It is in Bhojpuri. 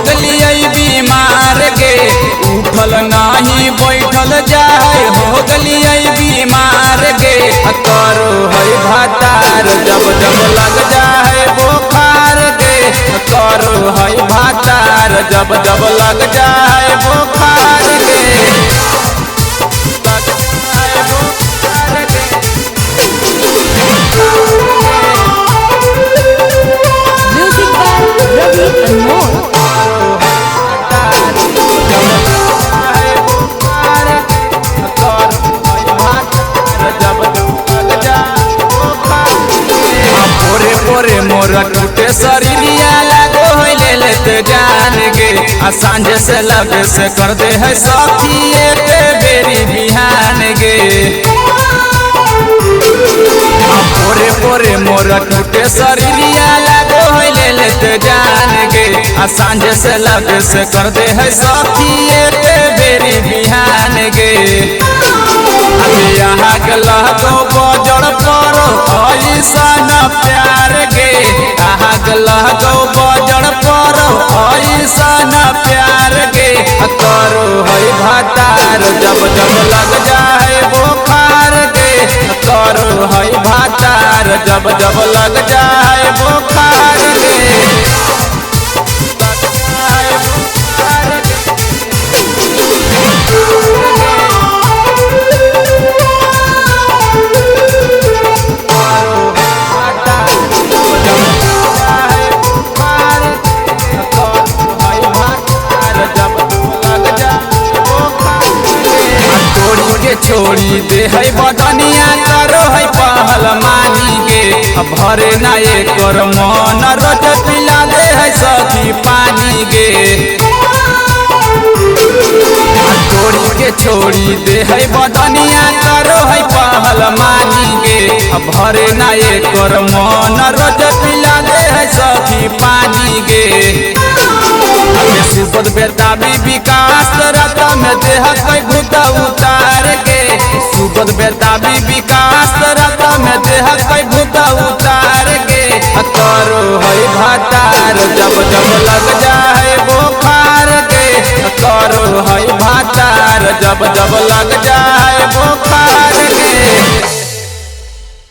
गलियै बीमार गे उठल नाही बैठल जाए हो गलियै बीमार गे करो है भातार जब जब लग जाए बुखार गे करो है भातार जब जब लग जाए बुखार गे मोरा टूटे शरीरिया लगो है लेते जान गे सांझ से लगे से कर दे है सखी एक बेरी बिहान गे पोरे पोरे मोरा टूटे शरीरिया लगो है लेते जान गे सांझ से लगे से कर दे है सखी एक बेरी बिहान गे यहाँ गला तो बजड़ परो ऐसा न प्यार गे यहाँ गला तो बजड़ परो ऐसा न प्यार गे करो है भातार जब जब लग जाए बुखार गे करो है भातार जब जब लग जाए बुखार गे छोड़ी दे है बदनिया करो है पहल मानी गे भरे ना कर मन रोज पिला दे है सखी पानी गे छोड़ी के छोड़ी दे है बदनिया करो है पहल मानी गे भरे ना कर मन रोज पिला दे है सखी पानी गे सुबद बेताबी विकास रत में देह कई भूत उतार गे सुबद बेताबी विकास रत में देह कई भूत उतार गे करो है भातार जब जब लग जाए बुखार गे करो है भातार जब जब लग जाए बुखार।